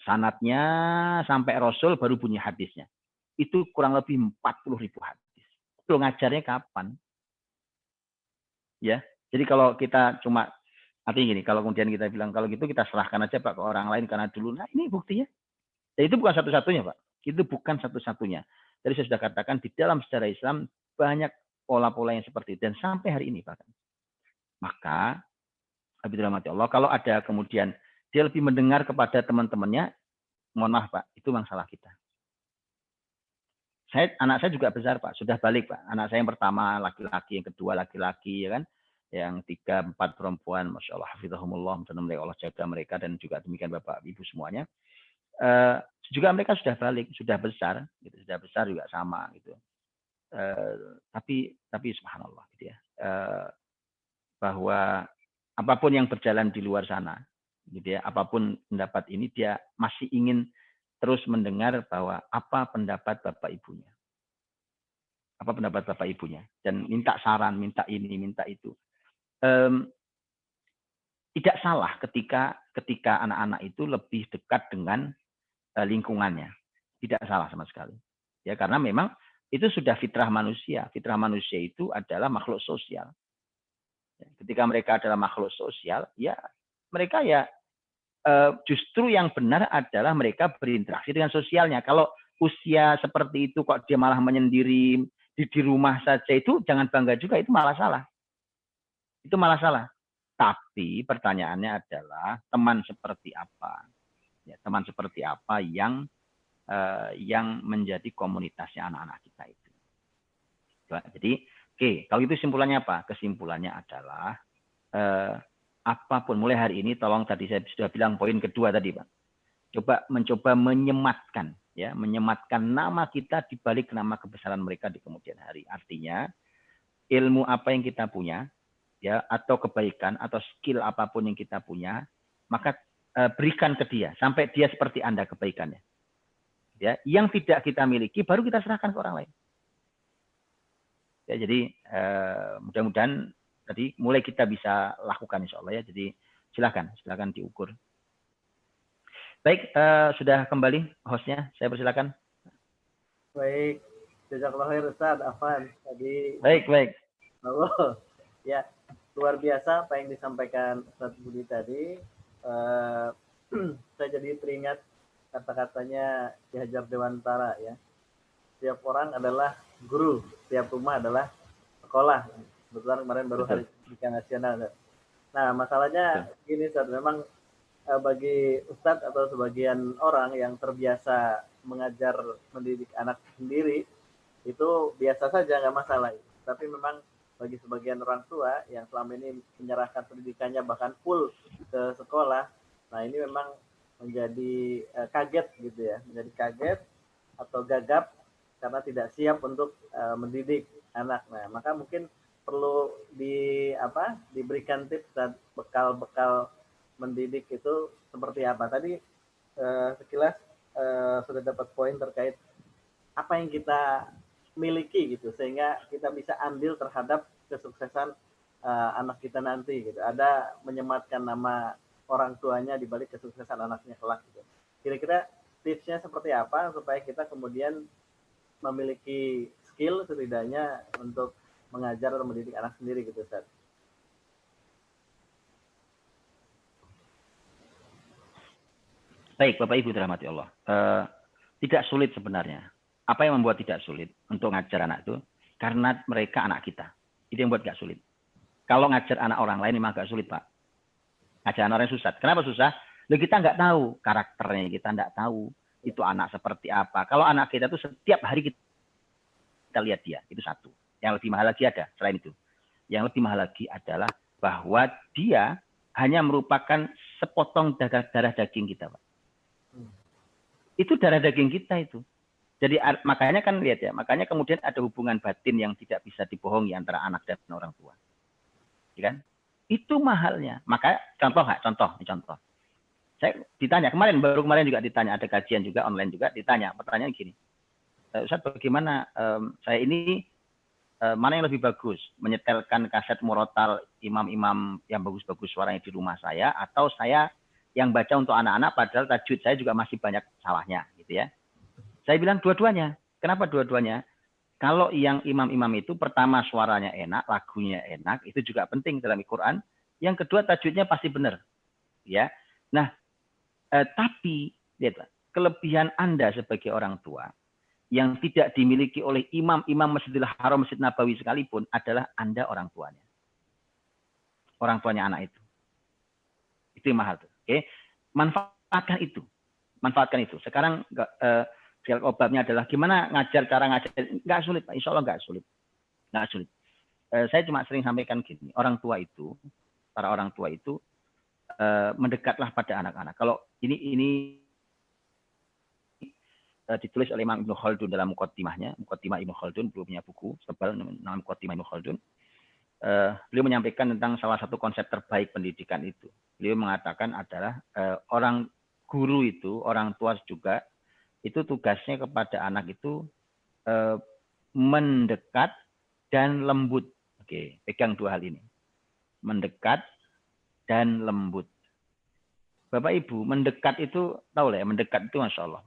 sanatnya sampai Rasul baru bunyi hadisnya. Itu kurang lebih 40.000 hadis. Itu ngajarnya kapan? Ya, jadi kalau kita cuma artinya gini, kalau kemudian kita bilang kalau gitu kita serahkan aja Pak ke orang lain karena dulu, nah ini buktinya. Dan itu bukan satu-satunya Pak. Itu bukan satu-satunya. Tadi saya sudah katakan di dalam sejarah Islam banyak pola-pola yang seperti itu dan sampai hari ini bahkan. Maka Habibullah Allah, kalau ada kemudian dia lebih mendengar kepada teman-temannya, mohon maaf Pak, itu memang salah kita. Anak saya juga besar Pak, sudah balik Pak. Anak saya yang pertama laki-laki, yang kedua laki-laki, ya kan, yang 3, 4 perempuan, masya Allah, hafizahumullah, mudah-mudahan Allah jaga mereka dan juga demikian Bapak Ibu semuanya. Juga mereka sudah balik, sudah besar, gitu, sudah besar juga sama, gitu. Tapi subhanallah, gitu ya, bahwa apapun yang berjalan di luar sana, gitu ya, apapun pendapat ini, dia masih ingin terus mendengar bahwa apa pendapat Bapak Ibunya. Apa pendapat Bapak Ibunya. Dan minta saran, minta ini, minta itu. Tidak salah ketika anak-anak itu lebih dekat dengan lingkungannya. Tidak salah sama sekali. Ya, karena memang itu sudah fitrah manusia. Fitrah manusia itu adalah makhluk sosial. Ketika mereka adalah makhluk sosial, ya mereka ya justru yang benar adalah mereka berinteraksi dengan sosialnya. Kalau usia seperti itu kok dia malah menyendiri di rumah saja, itu jangan bangga juga, itu malah salah. Itu malah salah. Tapi pertanyaannya adalah teman seperti apa? Ya, teman seperti apa yang menjadi komunitasnya anak-anak kita itu. Jadi, oke, kalau itu simpulannya apa? Kesimpulannya adalah apapun mulai hari ini, tolong tadi saya sudah bilang poin kedua tadi Pak. Mencoba menyematkan nama kita di balik nama kebesaran mereka di kemudian hari. Artinya ilmu apa yang kita punya ya atau kebaikan atau skill apapun yang kita punya, maka berikan ke dia sampai dia seperti Anda kebaikannya. Ya, yang tidak kita miliki baru kita serahkan ke orang lain. Ya, jadi mudah-mudahan tadi mulai kita bisa lakukan insya Allah ya. Jadi silakan diukur. Baik, sudah kembali hostnya, saya persilakan. Baik, jazakallahu khair Ustaz Afan. Tadi baik. Allah, ya luar biasa apa yang disampaikan Ustaz Budi tadi. Saya jadi teringat kata-katanya Ki Hajar Dewantara ya. Setiap orang adalah guru, setiap rumah adalah sekolah. Kebetulan kemarin baru Hari Pendidikan Nasional. Nah, masalahnya gini, Ustaz, memang bagi Ustadz atau sebagian orang yang terbiasa mengajar mendidik anak sendiri, itu biasa saja, nggak masalah. Tapi memang bagi sebagian orang tua yang selama ini menyerahkan pendidikannya bahkan full ke sekolah, nah ini memang menjadi kaget gitu ya, menjadi kaget atau gagap karena tidak siap untuk mendidik anak. Nah, maka mungkin perlu diberikan tips dan bekal-bekal mendidik itu seperti apa. Tadi sekilas sudah dapat poin terkait apa yang kita miliki gitu sehingga kita bisa andil terhadap kesuksesan anak kita nanti gitu. Ada menyematkan nama orang tuanya di balik kesuksesan anaknya kelak gitu. Kira-kira tipsnya seperti apa supaya kita kemudian memiliki skill setidaknya untuk mengajar atau mendidik anak sendiri gitu, Ustaz. Baik, Bapak Ibu dirahmati Allah. Tidak sulit sebenarnya. Apa yang membuat tidak sulit untuk ngajar anak itu? Karena mereka anak kita. Itu yang buat gak sulit. Kalau ngajar anak orang lain memang agak sulit, Pak. Ngajar anak orang susah. Kenapa susah? Loh, kita nggak tahu karakternya, kita nggak tahu itu anak seperti apa. Kalau anak kita itu setiap hari kita lihat dia, itu satu. Yang lebih mahal lagi ada selain itu. Yang lebih mahal lagi adalah bahwa dia hanya merupakan sepotong darah daging kita, Pak. Itu darah daging kita itu. Jadi makanya kan lihat ya, makanya kemudian ada hubungan batin yang tidak bisa dibohongi antara anak dan orang tua. Ya kan? Itu mahalnya. Maka contoh. Saya ditanya baru kemarin juga ditanya, ada kajian juga online juga ditanya, pertanyaan gini, Ustaz bagaimana saya ini mana yang lebih bagus, menyetelkan kaset murotal imam-imam yang bagus-bagus suaranya di rumah saya, atau saya yang baca untuk anak-anak padahal tajwid saya juga masih banyak salahnya gitu ya. Saya bilang dua-duanya. Kenapa dua-duanya? Kalau yang imam-imam itu pertama suaranya enak, lagunya enak, itu juga penting dalam Al-Quran. Yang kedua tajwidnya pasti benar. Ya. Nah, tapi lihat, kelebihan Anda sebagai orang tua yang tidak dimiliki oleh imam-imam Masjidil Haram, Masjid Nabawi sekalipun adalah Anda orang tuanya. Orang tuanya anak itu. Itu yang mahal tuh. Oke. Manfaatkan itu. Sekarang obatnya adalah gimana cara ngajar. Nggak sulit, Pak. Insya Allah nggak sulit. Saya cuma sering sampaikan gini. Para orang tua itu mendekatlah pada anak-anak. Kalau ini ditulis oleh Imam Ibnu Khaldun dalam Muqaddimah Ibnu Khaldun, belum punya buku tebal nama Muqaddimah Ibnu Khaldun. Beliau menyampaikan tentang salah satu konsep terbaik pendidikan itu. Beliau mengatakan adalah orang guru itu, orang tua juga, itu tugasnya kepada anak itu mendekat dan lembut. Oke, pegang dua hal ini. Mendekat dan lembut. Bapak Ibu, mendekat itu, tahu lah ya, mendekat itu Masya Allah.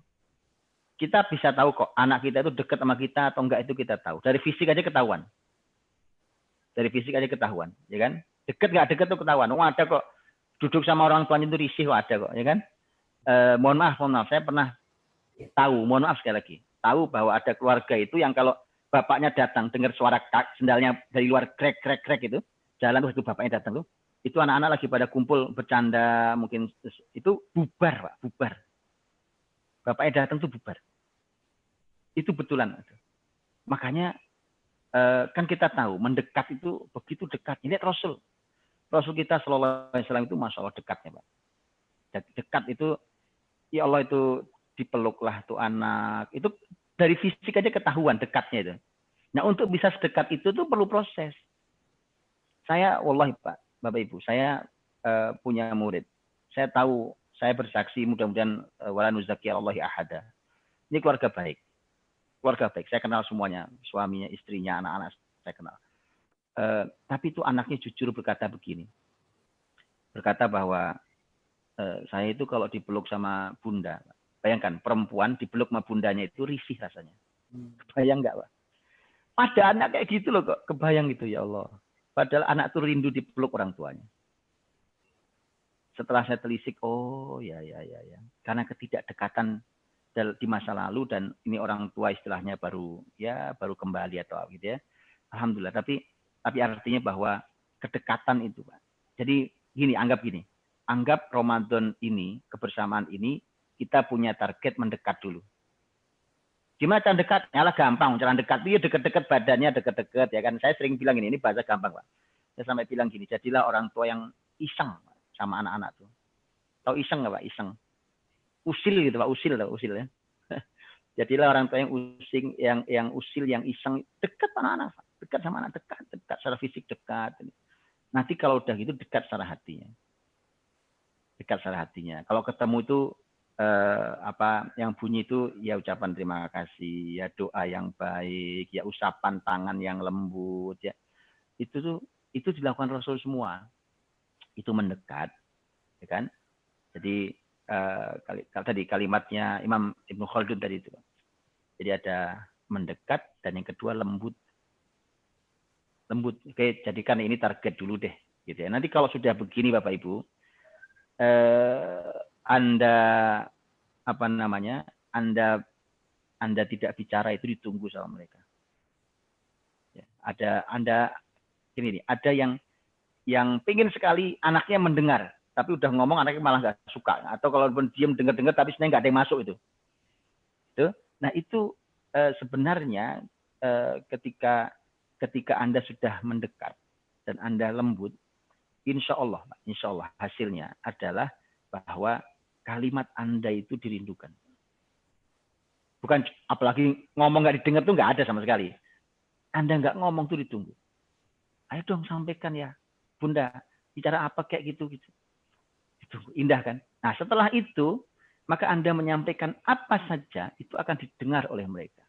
Kita bisa tahu kok, anak kita itu dekat sama kita atau enggak itu kita tahu. Dari fisik aja ketahuan. Ya kan? Dekat nggak dekat itu ketahuan. Oh ada kok, duduk sama orang tuanya itu risih, ada kok, ya kan? Mohon maaf, saya pernah tahu, mohon maaf sekali lagi, tahu bahwa ada keluarga itu yang kalau bapaknya datang, dengar suara sendalnya dari luar krek itu, jalan tuh itu bapaknya datang tuh, itu anak-anak lagi pada kumpul bercanda, mungkin itu bubar, Pak, bubar. Bapaknya datang tuh bubar. Itu betulan. Makanya kan kita tahu mendekat itu begitu dekat. Ini Rasul kita Sallallahu Alaihi Wasallam itu Masya Allah dekatnya, Pak. Dekat itu, ya Allah itu dipeluklah tuh anak. Itu dari fisik aja ketahuan dekatnya itu. Nah untuk bisa sedekat itu tuh perlu proses. Saya wallahi Pak, Bapak Ibu, saya punya murid. Saya tahu, saya bersaksi mudah-mudahan wala nuzaki Allahi ahada. Ini keluarga baik. Saya kenal semuanya, suaminya, istrinya, anak-anak saya kenal. Tapi itu anaknya jujur berkata begini. Berkata bahwa saya itu kalau dipeluk sama bunda, bayangkan perempuan dipeluk sama bundanya itu risih rasanya. Kebayang nggak, Pak? Pada anak kayak gitu loh kok, kebayang gitu ya Allah. Padahal anak itu rindu dipeluk orang tuanya. Setelah saya telisik, oh ya. Karena ketidakdekatan di masa lalu dan ini orang tua istilahnya baru kembali atau gitu ya. Alhamdulillah. Tapi artinya bahwa kedekatan itu, Pak. Jadi anggap gini. Anggap Ramadan ini, kebersamaan ini, kita punya target mendekat dulu. Gimana cara dekat? Nyala gampang. Cara dekat itu deket-deket badannya, deket-deket ya kan. Saya sering bilang ini bahasa gampang Pak. Saya sampai bilang gini, jadilah orang tua yang iseng sama anak-anak tuh. Tahu iseng nggak Pak? Iseng. Usil gitu Pak, usil ya. Jadilah orang tua yang using, yang usil, yang iseng, dekat anak-anak, dekat sama anak, dekat secara fisik dekat. Nanti kalau udah gitu dekat secara hatinya. Dekat secara hatinya. Kalau ketemu itu yang bunyi itu ya ucapan terima kasih, ya doa yang baik, ya usapan tangan yang lembut, ya itu dilakukan Rasul semua. Itu mendekat, ya kan? Jadi tadi kalimatnya Imam Ibnu Khaldun tadi itu. Jadi ada mendekat dan yang kedua lembut. Lembut. Oke, jadikan ini target dulu deh, gitu ya. Nanti kalau sudah begini Bapak Ibu, Anda tidak bicara itu ditunggu sama mereka. Ya, ada yang pingin sekali anaknya mendengar, tapi udah ngomong anaknya malah nggak suka. Atau kalau pun diam dengar tapi sebenarnya nggak ada yang masuk itu. Nah itu sebenarnya ketika Anda sudah mendekat dan Anda lembut, insya Allah hasilnya adalah bahwa kalimat Anda itu dirindukan. Bukan apalagi ngomong nggak didengar tuh nggak ada sama sekali. Anda nggak ngomong tuh ditunggu. Ayo dong sampaikan ya, Bunda, bicara apa kayak gitu. Itu indah kan? Nah setelah itu, maka Anda menyampaikan apa saja itu akan didengar oleh mereka.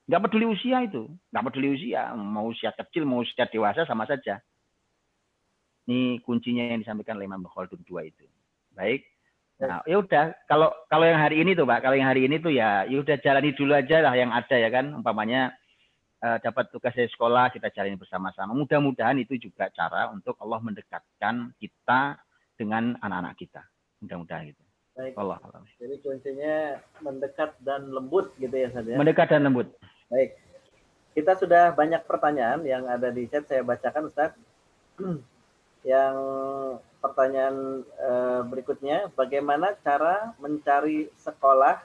Nggak peduli usia itu, nggak peduli usia, mau usia kecil, mau usia dewasa sama saja. Ini kuncinya yang disampaikan oleh Imam Khaldun 2 itu. Baik. Nah, ya udah kalau yang hari ini tuh Pak, kalau yang hari ini tuh ya udah jalani dulu aja lah yang ada ya kan. Umpamanya dapat tugas dari sekolah, kita jalani bersama-sama. Mudah-mudahan itu juga cara untuk Allah mendekatkan kita dengan anak-anak kita. Mudah-mudahan gitu. Baik. Allah. Jadi kuncinya mendekat dan lembut gitu ya Ustaz ya. Mendekat dan lembut. Baik. Kita sudah banyak pertanyaan yang ada di chat, saya bacakan Ustaz. Yang pertanyaan berikutnya, bagaimana cara mencari sekolah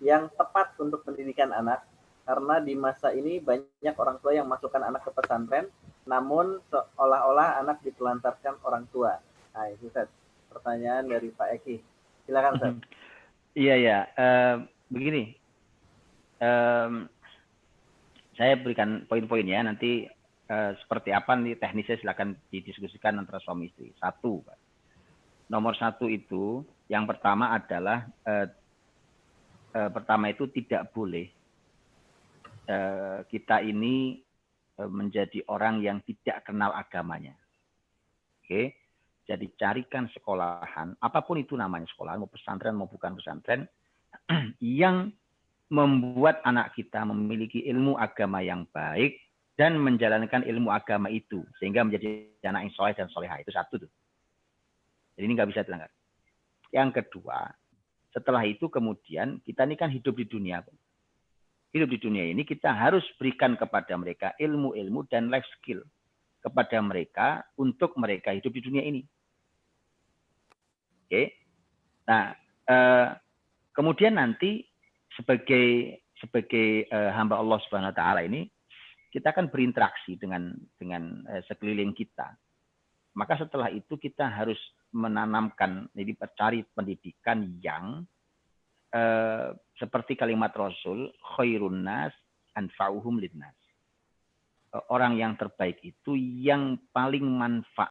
yang tepat untuk pendidikan anak? Karena di masa ini banyak orang tua yang masukkan anak ke pesantren, namun seolah-olah anak ditelantarkan orang tua. Nah itu Ustaz, pertanyaan dari Pak Eki. Silakan Ustaz. Iya. Begini, saya berikan poin-poinnya nanti. Seperti apa nih teknisnya silakan didiskusikan antara suami istri. Nomor satu itu yang pertama adalah itu tidak boleh kita ini menjadi orang yang tidak kenal agamanya. Oke, jadi carikan sekolahan apapun itu namanya, sekolah mau pesantren mau bukan pesantren yang membuat anak kita memiliki ilmu agama yang baik dan menjalankan ilmu agama itu sehingga menjadi anak yang soleh dan soleha. Itu satu tuh. Jadi ini nggak bisa dilanggar. Yang kedua, setelah itu kemudian kita ini kan hidup di dunia. Hidup di dunia ini kita harus berikan kepada mereka ilmu-ilmu dan life skill kepada mereka untuk mereka hidup di dunia ini. Oke. Nah, kemudian nanti sebagai hamba Allah Subhanahu wa taala ini kita akan berinteraksi dengan sekeliling kita. Maka setelah itu kita harus menanamkan, jadi cari pendidikan yang seperti kalimat Rasul, khairun nas anfa'uhum linnas. Orang yang terbaik itu yang paling manfaat